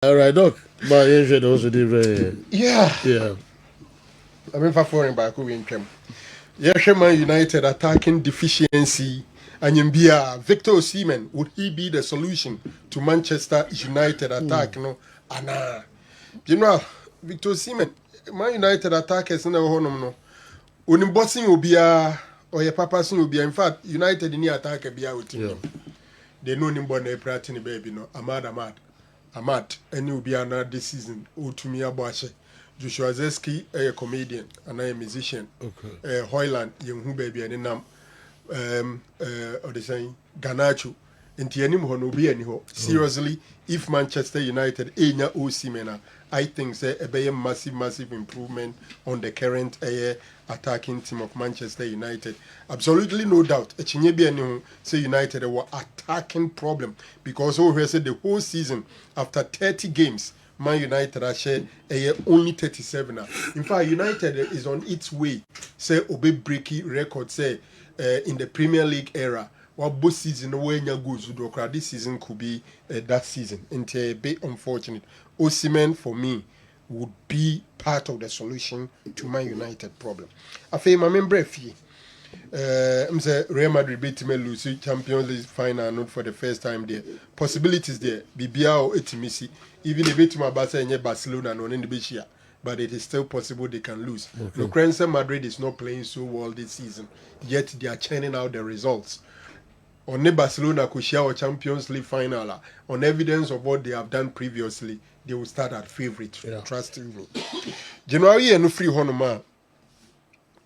All right, Doc. But you should also do Yeah. I mean, for foreign back, we in Chem. Yeah, Man United attacking deficiency. And Victor Osimhen, would he be the solution to Manchester United attack? No, Anna. General, Victor Osimhen, Man United attackers in the home. No, when in bossing will be or your papa soon will be. In fact, United in the attack be out. They know him born a pratini baby. No, Ahmad, and will be another this season. Utumia Boashe. Joshua Zeski, a comedian and a musician. Okay. Hoyland, young baby, and nam or the saying Ganacho. Nti anim ho no be any ho. Seriously, if Manchester United enya Osimhen, I think say a massive improvement on the current attacking team of Manchester United. Absolutely no doubt. Echinye be any ho say United were attacking problem because we said the whole season after 30 games Man United are share only 37. In fact, United is on its way say obe breaking record say in the Premier League era. What both season when you go to this season could be that season. And a bit unfortunate. Osimhen for me would be part of the solution to my United problem. I feel my member fee. I'm say Real Madrid beat me lose Champions League final not for the first time there. Possibilities there. BBA or Etimisi. Even if it's my Barcelona no in the beach here. But it is still possible they can lose. Okay. Madrid is not playing so well this season. Yet they are churning out the results. On the Barcelona could share a Champions League final on evidence of what they have done previously, they will start at favorite. Yeah. Trust me. January and free honoma.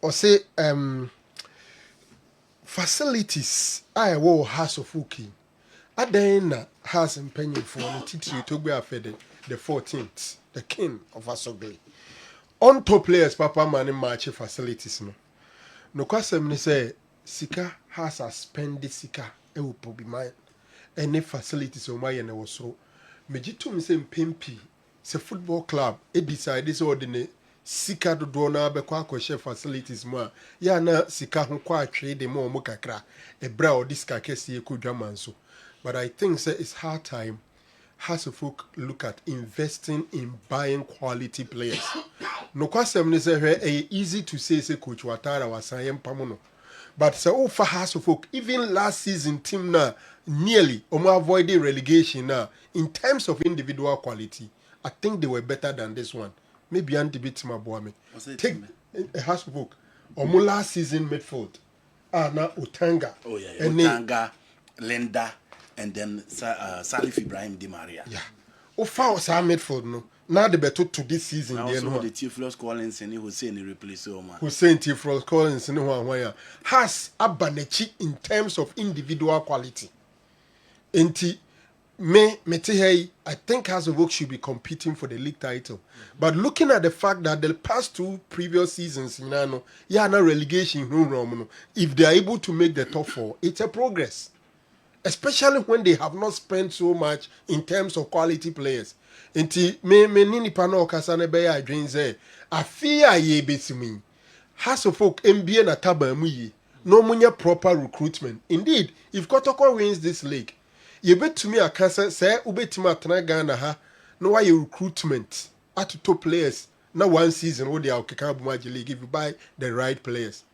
Or say facilities I will has of Fuki. Adena has penny for the title to be affected the 14th, the king of Asogli. On top players, Papa man in match facilities. No question say Sika has a spend Sika e will be mine. Any facilities on my and also. Mejitum say Pimpi, it's a football club. It decided so ordinary Sika do na be kwa share facilities more. Ya na Sika ho kwa trade more mukakra. E bra or this kakesi ku dwamanso. But I think say it's hard time. Has a folk look at investing in buying quality players. No question say easy to say Coach Watara was saying pamono. But so far has of folk, even last season team now nearly avoiding relegation now. In terms of individual quality, I think they were better than this one. Maybe Andy beat my boy. Take a house of folk. Last season midfield. Now Utanga. Oh yeah. Utanga, Linda, and then Salif Ibrahim Di Maria. Yeah. Far was our midfield no. Now they better to this season. Now also the Tiflos Collins and Hussein replace Omar. Hussein Tiflos Collins and who has Abanechi in terms of individual quality. Enti I think House of Oak should be competing for the league title. But looking at the fact that the past two previous seasons, no relegation, if they are able to make the top four, it's a progress. Especially when they have not spent so much in terms of quality players. Enti me nini pano kasane beya adwinze afia ye betimi. House of Oak NBA na taba mu no munya proper recruitment. Indeed, if Kotoko wins this league, you bet to me a cancer say ubetima atena Ghana ha no why recruitment at top players. Now one season what they are Kikabu League if you buy the right players.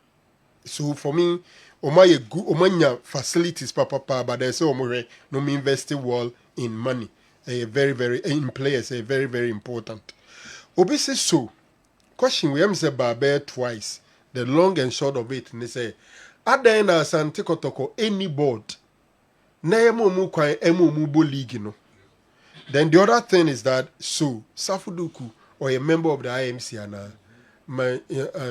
So for me, omanya facilities papa but they say no me investing well in money. Very in players very important. Obisi so question we am say Barber twice. The long and short of it they say Adena Sante Kotoko any board na emu kwan emu bo league no. Then the other thing is that so Safuduku or a member of the IMC and my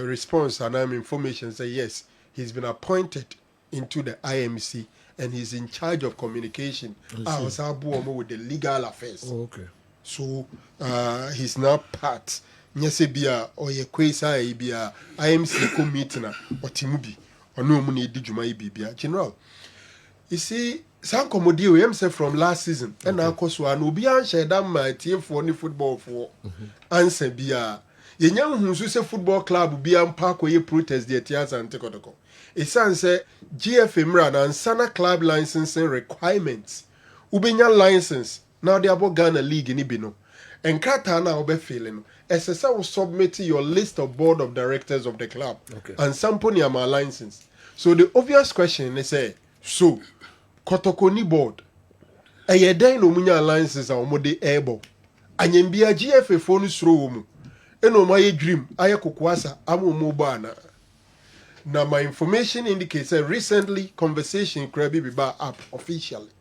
response and information say yes, he's been appointed into the IMC and he's in charge of communication. I was with the legal affairs. Oh, okay. So he's now part. Nyesebia or ye kwesa bia IMC ko meeting or timubi or no money dijuma bibia general. You see, some comedy we say from last season and now cause one obi an share that my team for any football for answer bia. Ye nyam hu so say football club bia park we protest the tias and tekotoko. It sounds say GFM ran and Sana club licensing requirements. Ubenya license Now they about Ghana League in Ibino. And Krata now be failing. SSA will submit your list of board of directors of the club. Okay. And sample near my license. So the obvious question is say, so Kotoko ni board. Eye den no munya alliances a omode able. Anyembia GFA phone sro mu. Eno my dream aye kokwasa amu mu bana. Now my information indicates that recently conversation Krabi Biba up officially.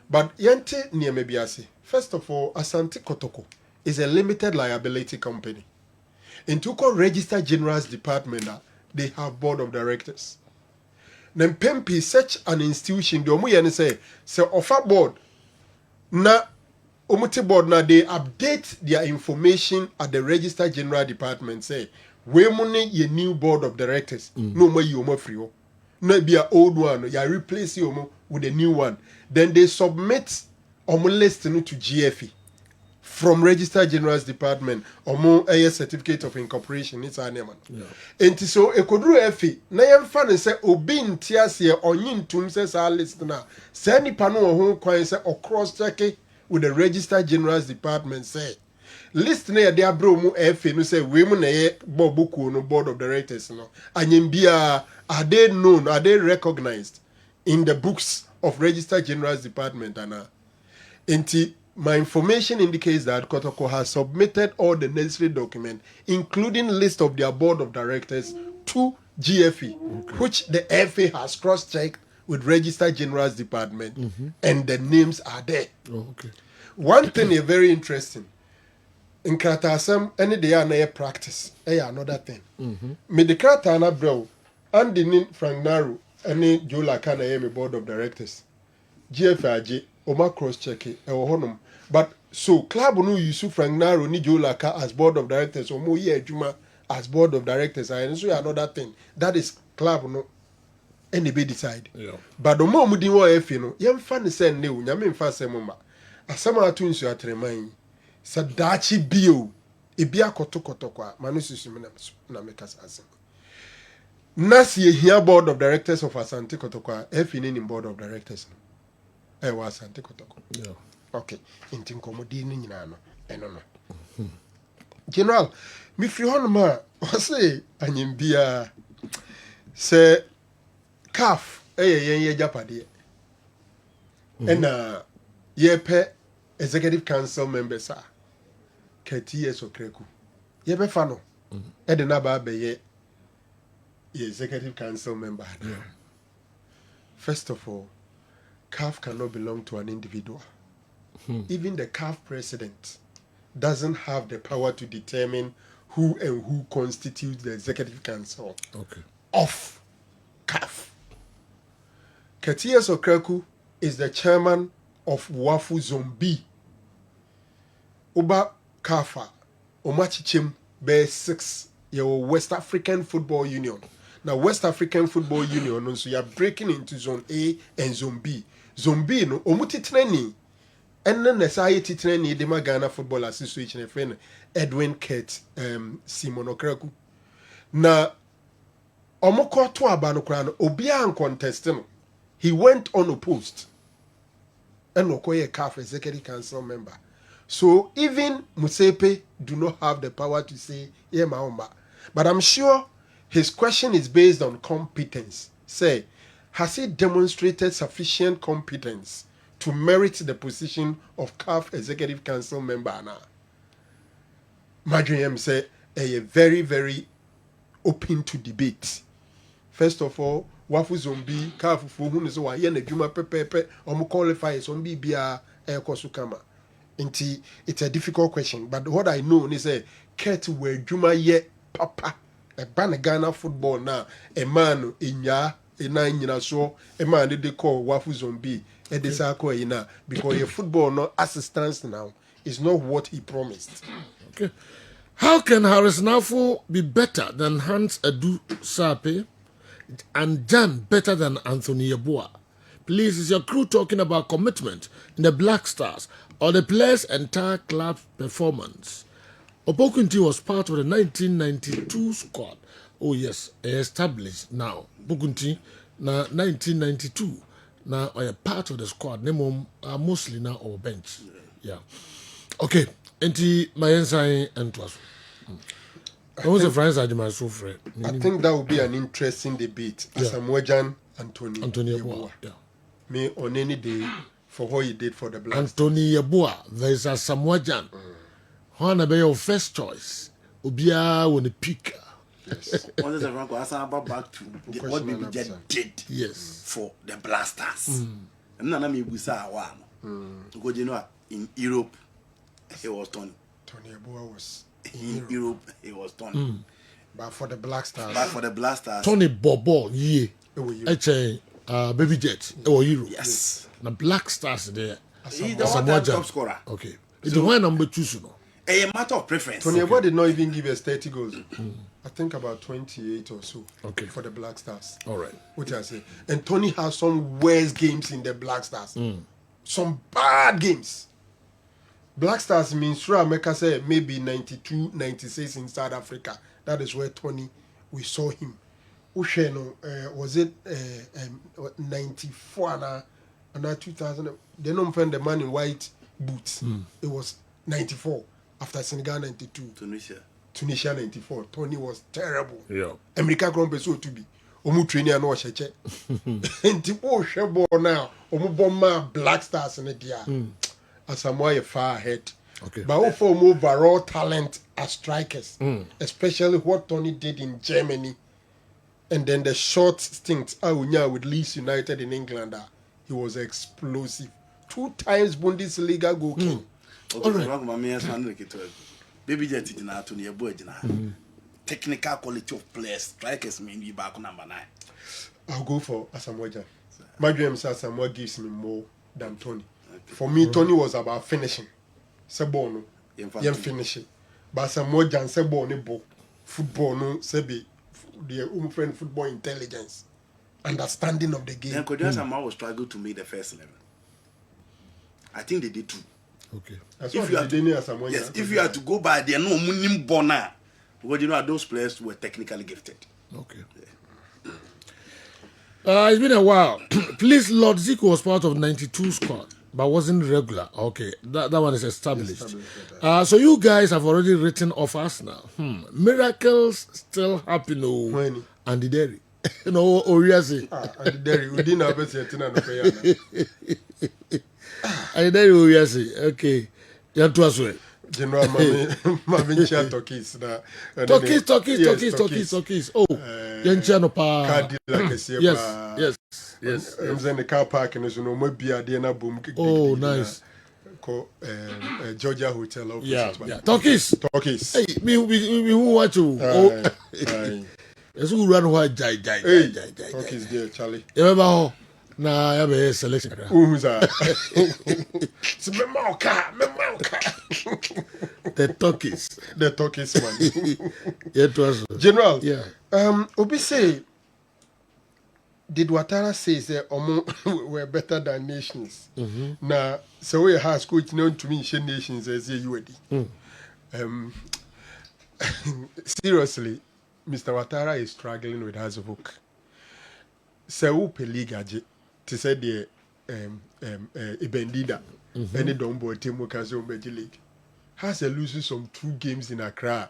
But yente niyemebiase. First of all, Asante Kotoko is a limited liability company. In Tuko Register General's Department, they have board of directors. Then Pempi, such an institution, the Omuyane say offer board. Na Omuti board na they update their information at the Register General Department. Say, we money ye new board of directors. No more you free. No be an old one. You replace you with a new one. Then they submit list to GFE from Register General's Department a certificate of incorporation. It's our name. And so a kodru efi na yemfa ne say obi ntiase onyin tum say sa list na say nipa no ho kwan say o cross check with the Register General's Department say list na de abro mu efi no say we mu na ye bobuku no board of directors no anyem bia are they known, are they recognized in the books of Register General's Department and my information indicates that Kotoko has submitted all the necessary documents, including list of their board of directors, to GFE, which the FA has cross-checked with Register General's Department, and the names are there. One thing is very interesting. In Kratasam, any day I practice, another thing. Me the Kratana bro, and the Franko Naro, any Jola Kana board of directors. GFAJ, Oma cross-check it, but so club no use Franko Naro ni Jolaka as board of directors or Moye Juma as board of directors and so another thing that is club no anybody decide but the more mudi wo efi no yem fa ne say ne nyame mfa semoma asama atu nsu atreman sadachi bio ebi akotokotokwa manu susum na mekasa asem nasi ehia board of directors of Asante Kotoko efi ni board of directors no wa Asante Kotoko okay inti nkomodi ni nyina no eno no general mi free hon ma o say anyembia say CAF ye japade ena ye pe executive council members are 30 years okreku ye be fa no e de na ba be ye executive council member first of all CAF cannot belong to an individual. Even the CAF president doesn't have the power to determine who and who constitutes the executive council of CAF. Ketias Okreku is the chairman of Wafu Zombi. Uba Kafa, Omachichim, Bear 6, your West African Football Union. Now, West African Football Union, so you're breaking into Zone A and Zone B. Zone B, no, Omuti Training. And then the society training the Ghana Football Association friend Edwin Kate Simon Okreku. Na omoko to abano kran obia an contesting. He went unopposed. And Okoye CAF Executive Council member. So even Musepe do not have the power to say yeah maomba. But I'm sure his question is based on competence. Say, has he demonstrated sufficient competence to merit the position of CAF Executive Council member now? Madriam say a very, very open to debate. First of all, Wafu Zombi, CAF for whom is why yen Juma Pepe, or qualify Zombi Bia Air Kosukama. It's a difficult question, but what I know is a cat where Juma ye papa a Ghana football now, a man in ya, a 9 years so, a man they call Wafu Zombi. Because your football no assistance now is not what he promised. Okay. How can Harris Nafo be better than Hans Edu Sape and Jan better than Anthony Yeboah? Please, is your crew talking about commitment in the Black Stars or the players' entire club performance? Opokunti was part of the 1992 squad. Oh yes, established now. Opokunti na 1992. Now, I am part of the squad. Mostly now our bench. Yeah. Okay. Enti my ensign and was. I was a friend of my so friend. I think that would be an interesting debate. Asamoah Anthony Yeboah. Yeah. Me on any day for what he did for the Black Stars. Anthony Yeboah. There is a Samoa. One be your first choice. Obia when the peak. Yes. What is the Franco? About back to what Baby Jet did Yes. for the Blasters. And none of me was one. Because you know, in Europe, he was Tony. Tony Yeboah was In Europe, he was Tony. but for the Black Stars. But for the Blasters, Tony Bobo ye. It Baby Jet. Or Europe. yes. The Black Stars there. He's the one-time top scorer. Okay. It's the one number 2 so no. A matter of preference. Tony Yeboah did not even give us 30 goals. I think about 28 or so. Okay. For the Black Stars. All right. What I say? And Tony has some worst games in the Black Stars. Some bad games. Black Stars means sure America say maybe 92, 96 in South Africa. That is where Tony, we saw him. Usheno, was it 94 and 2000? They don't find the man in white boots. It was 94 after Senegal 92. Tunisia 94. Tony was terrible. Yeah. America Grand Prix so to be. Omu training and wash check. And tipo shebo now. Omu bomba Black Stars in the dia. Asamoah far ahead. Okay. But also overall talent as strikers, especially what Tony did in Germany, and then the short stint with Leeds United in England, he was explosive. 2 times Bundesliga goal king. Baby Jet did not Tony Yeboah. Technical quality of players, strikers may be back number 9. I'll go for Asamoah. My dream is Asamoah gives me more than Tony. For me, Tony was about finishing. Sebono, yam finishing. But Asamoah Sebono football no sebi the friend football intelligence, understanding of the game. Then could Asamoah was struggle to make the first 11. I think they did too. Okay. That's If what you have they to, did Asamoah. yes, if you had to go by their no munim bona, because you know those players were technically gifted. Okay. It's been a while. Please, Lord Zico was part of 92 squad, but wasn't regular. Okay, that one is established. So you guys have already written off Arsenal. Miracles still happen. When? And the dairy. No, Oriasi. And the dairy, we didn't have a certain and And the dairy, Oriasi. Okay. You to us way. General Mavincia Turkeys. Turkeys. Oh, Yenchano pa. Yes. I'm in the car park and there's no more beer, dinner boom. Oh, nice. Georgia Hotel. Yeah. Turkeys. Hey, we who watch you. Oh, yes, who run white jai. Turkeys there, Charlie. You remember how? Nah, I have a selection. Who's that? The Turkeys. The Turkeys, man. Yeah, it was. General. Yeah. Obi say, did Ouattara say we're better than nations? Now, so we have coach known to me, nations as you seriously, Mr. Ouattara is struggling with Hazovuk. So Peliga to say the Ibendida, any Dombo team Wakazo Major League has loses some 2 games in Accra,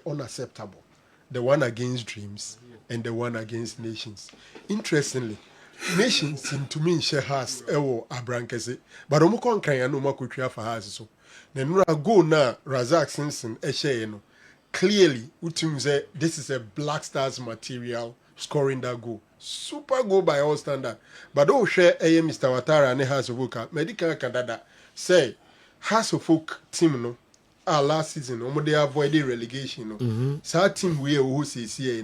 unacceptable. The one against Dreams and the one against Nations. Interestingly, Nations seem to me she has Abrankese, but Omukon Kayano Makutria for has so. Then go now, Razak Simpson, no. Clearly, Utum say this is a Black Stars material scoring that goal. Super goal by all standard. But don't share Mr. Ouattara and Hazovuk. Medical Canada say Hazovuk team no. Last season, they avoided relegation. So our team we who say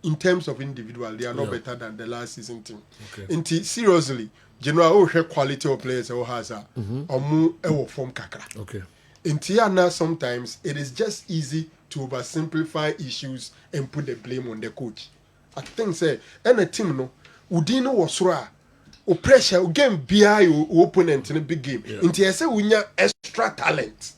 in terms of individual, they are not better than the last season team. Okay. Seriously, general quality of players has or form kakra. Okay. In Tiana, sometimes it is just easy to oversimplify issues and put the blame on the coach. I think say any team no, Udino was raw. O pressure, o game BI opponent in a big game. Until I say we need extra talent.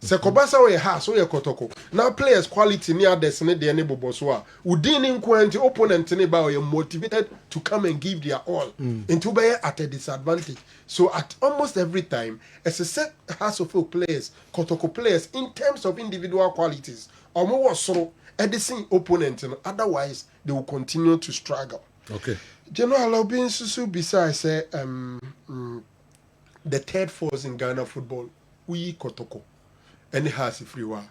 Se kobasa we ha so ye kotoko. Now players quality near desne de ne boboswa. Udin inquent opponent ne ba you motivated to come and give their all. Into be at a disadvantage. So at almost every time, as a set has of players, kotoko players in terms of individual qualities, or more so edison opponent, otherwise they will continue to struggle. Okay. General Obin Susu besides say the third force in Ghana football, we kotoko. And it has a free war.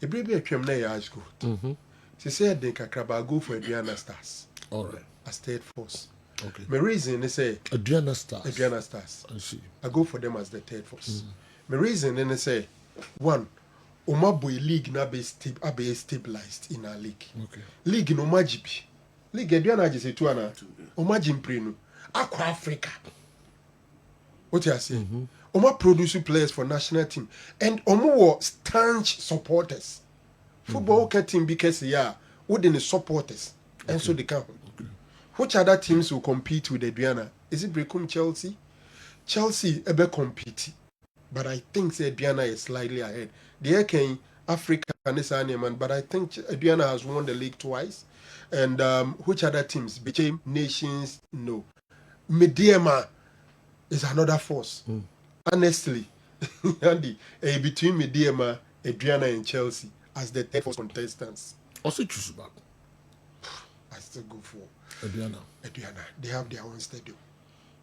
A baby a trim na high school. She said they can go for Adriana Stars. All right. As third force. Okay. My reason is say Adriana Stars. Adriana Stars. I see. I go for them as the third force. My reason is say one, Omaboy league na be stabilized in our league. Okay. League no majibi. League Adriana just say two ana. Omajim prenu. Aqua Africa. What you say? Oma produce players for national team and Omo staunch supporters. Football team because within the supporters and so they come. Which other teams will compete with Adriana? Is it Brecum Chelsea? Chelsea ever compete, but I think Adriana is slightly ahead. They can Africa and this man, but I think Adriana has won the league twice. And which other teams became nations? No. Mediema is another force. Honestly, Andy, between Mediema, Adriana, and Chelsea as the third force contestants, Also choose back. I still go for Adriana. Adriana. They have their own stadium.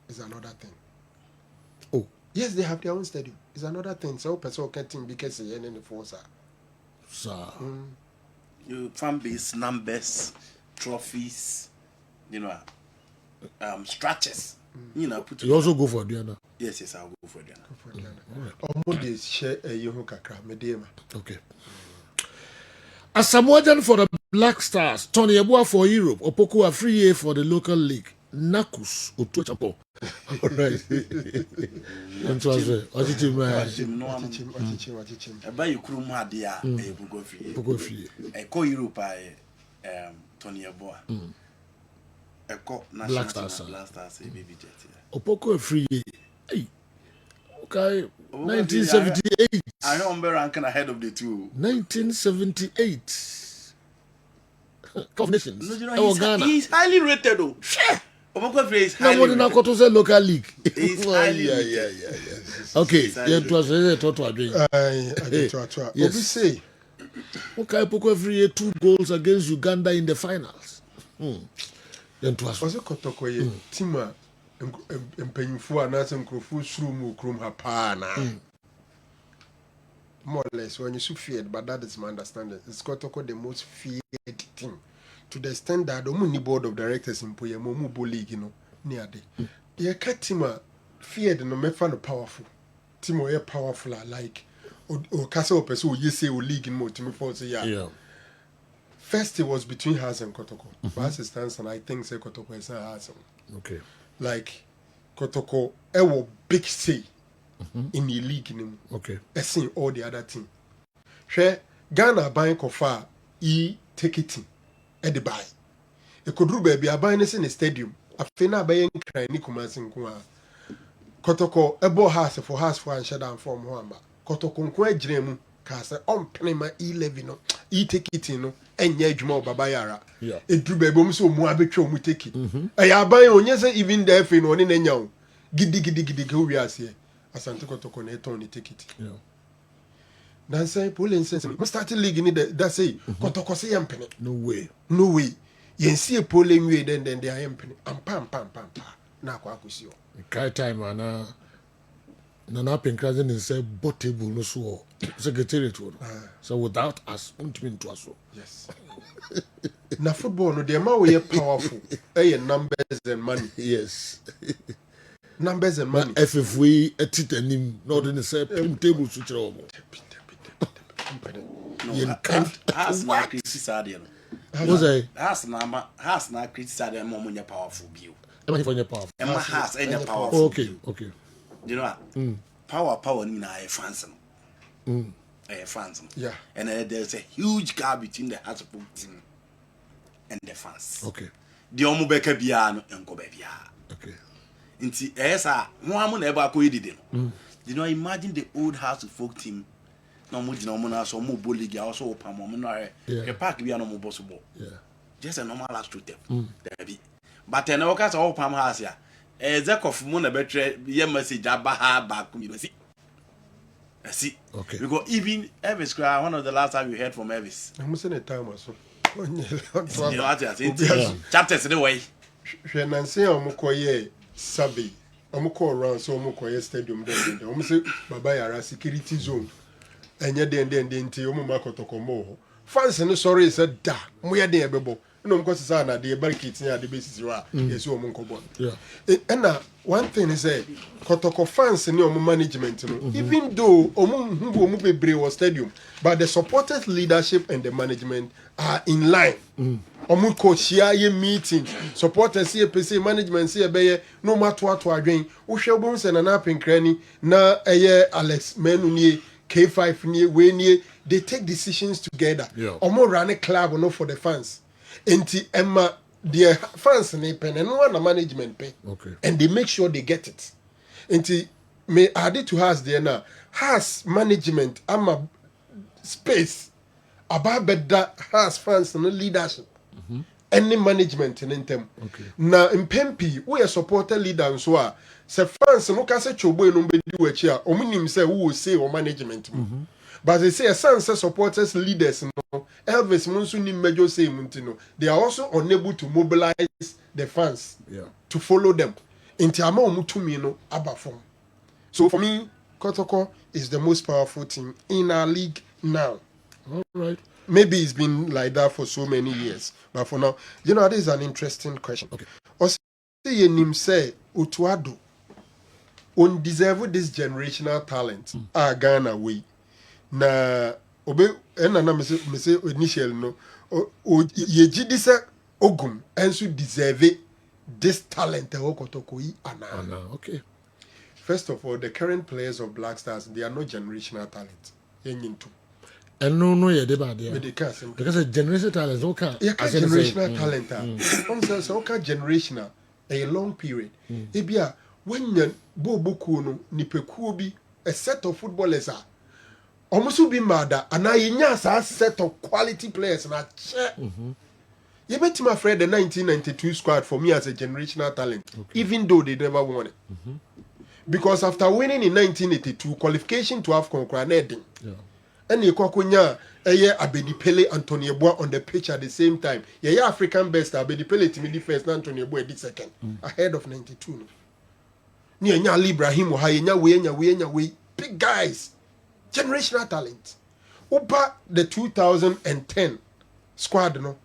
It's another thing. Oh. Yes, they have their own stadium. It's another thing. So, person can team because they are in the force. Sir. Your fan base, numbers, trophies, stretches. You also go for Adriana. Yes, I'll go for Adriana. Almost they share a young kakra Mediema. Okay. A Samoan for the Black Stars, Tony Abua for Europe, Opoku a free for the local league. Nakus Otuachapo. All right. About you crew Madia, a go free. A co Europe, Tony Abua. A co Black Stars, baby jet. Opoku a free. Hey. Okay. 1978. I remember ranking ahead of the two. 1978. Cup Nations. He's highly rated though. Omokwefre is highly rated. No, what is local league? He's highly rated. Yeah. Okay, it was a total dream. Yes. Say, okay, Opoku 2 goals against Uganda in the finals. Then it was a Kotokoye, Tima, and Penfu and Nathan Krofu, Shroom, Krum Hapana. More or less, when you so feared, but that is my understanding. It's Kotoko the most feared team. To the extent that the only board of directors in Poyamomu League, near the. Yeah, Katima feared no me fan powerful. Timo are powerful, like, or Castle Peso, you say, or league in more, Timo Force, yeah. First, it was between Haas and Kotoko. But as it stands, and I think say Kotoko is not Haas. Okay. Like, Kotoko, a big say in the league. Okay. I see all the other team. Share Ghana buying Kofa, ticketing, at the buy. A Kodru baby, a buying in the stadium. A fina buying crying Nikumas in Kwa. Kotoko, a bo house for house for and shut down from Wamba. Kotoko, Kwajremu, Casa, on Prima 11, ticketing, and Yajmo Babayara. Yeah. A drew baby so Moabitro mu take it. I buy on yes, even there for no in a young. Giddy, who we are here. Asante Kotoko Netoni take it. Yeah. Then say, Pauline says, we started league in it. That's say, Kotoko say, Ampany. No way. You see a polling way, then they are Ampany. And pam. Now, Quakusio. Kai time, and Nana Pinkrazin is a botable, no so secretariat. So without us, won't mean to us. Yes. Now, football, no, the amount we are powerful. Numbers and money. Yes. Numbers and money. If we a tit and him, not in the same table switch over. Has not criticized. Was I? Has not criticized more when you're powerful view. Am I for your power? Emma has any powerful. Okay. You know what? Power in a fans. Fans. Yeah. And there's a huge gap between the Hasbrook team and the fans. Okay. The Omubeka Biano and Gobevia. Okay. Inti esa one never go did. You know, imagine the old House of Folk team no mo dina mo na so mo bo league also opam mo no are ke park bia no mo boss ball just a normal astroturf there be but na o ka so opam house ya Zekof mo na betre ye message abaha back me see Okay. because even Elvis cry one of the last time you heard from Elvis I'm saying a time or so. Chapters the way Hwɛ nanse a ɔmo kɔyɛ survey ɔmo kɔ around so ɔmo kɔyɛ stadium dɛn ɔmo sɛ baba yara security zone ɛnyɛ den nti ɔmo ma kɔtɔkɔ mo hɔ fans no sɔre sɛ da mo yɛ den ɛbɛbɔ ɛna ɔmo kɔ sisa na de barricade ne ade bɛsisi hɔ a yɛsi ɔmo nkɔbɔ ɛna one thing is say kɔtɔkɔ fans ne ɔmo management no even though ɔmo hu ɔmo bebree wɔ stadium but the supporters leadership and the management are in line. Omu ko share ye meeting supporters see PC management see be no matter what adwen wo hwe bo nse na na penkrani na Alex Menu nie K5 nie we nie they take decisions together omu run a club no for the fans enti emma the fans ne pen no na management pay and they make sure they get it enti me add to has there now has management ama space about better has fans no leadership any management in them. Na impempi we a supporter leader and so a se fans no ka se chobo no be di wachi a omunim se wo say o management but they say some supporters leaders no Elvis Munsu ni mejo say muntino they are also unable to mobilize the fans to follow them inti ama omutumi no aba form. So for me Kotoko is the most powerful team in our league now. All right. Maybe it's been like that for so many years, but for now, you know, this is an interesting question. Okay. Osi yenim say Utuado undeserve this generational talent. Ghana way. Na obe na me say initial no. Ye jidi say Ogum ensu deserve this talent okotokoi ana. Okay. First of all, the current players of Black Stars, they are not generational talent. Yenyintu. And no, yeah, they bad, because a generational talent, okay. Generational talent. So generational, a long period. Ebia, when you boku no nipekuo bi, a set of footballers are almost be mad, and I a set of quality players na check. You bet my friend the 1992 squad for me as a generational talent, even though they never won it. Because after winning in 1982, qualification to AFCON Kranedin. And you kokunya Abedi Pele Antonio Bois on the pitch at the same time. Yeah, African best Abedi Pele to first, Antonio Bois did second. Ahead of 92. Nya Ibrahim nya we big guys. Generational talent. Upa the 2010 squad no.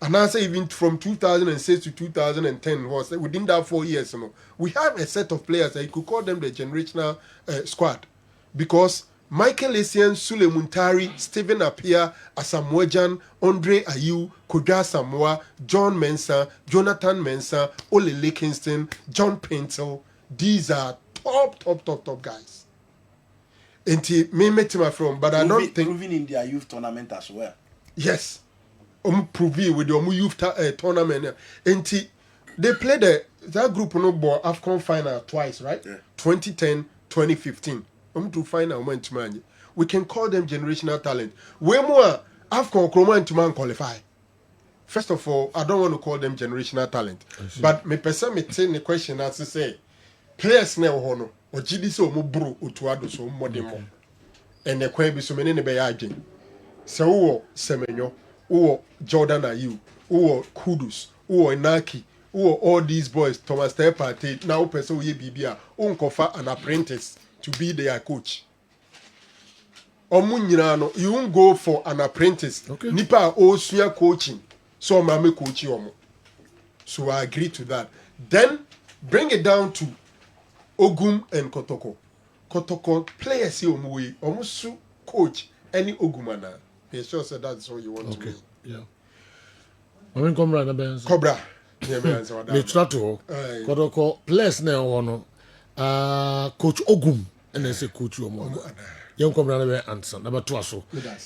And I say even from 2006 to 2010 was within that 4 years we have a set of players that you could call them the generational squad because Michael Essien, Sule Muntari, Stephen Appiah, Asamoah Andre Ayew, Kodwa Samoa, John Mensah, Jonathan Mensah, Ole Kingston, John Pintel. These are top guys. And me met my friend, but I don't think proving in their youth tournament as well. Yes, proving with the youth tournament. And they played that group no ball AFCON final twice, right? 2010, 2015. To find out when to we can call them generational talent. Way more AFCON Kroman to man qualify. First of all, I don't want to call them generational talent. But me person me take the question as to say players now hono or GD so mo bro utuado so mo demo. And the kwan be so many ne be agin. So wo Semenyo, wo Jordan Ayew, wo Kudus, wo Inaki, wo all these boys Thomas Tepate now person we bibia unkofa an apprentice to be their coach. Omunyina you won't go for an apprentice. Nipa osua coaching. So mama coach you. So I agree to that. Then bring it down to Ogum and Kotoko. Kotoko players here almost coach any Ogumana. He sure said that's what you want to be. Yeah. I mean Cobra. Me try to Kotoko players now Coach Ogum. And then say coach you young come answer number 2 so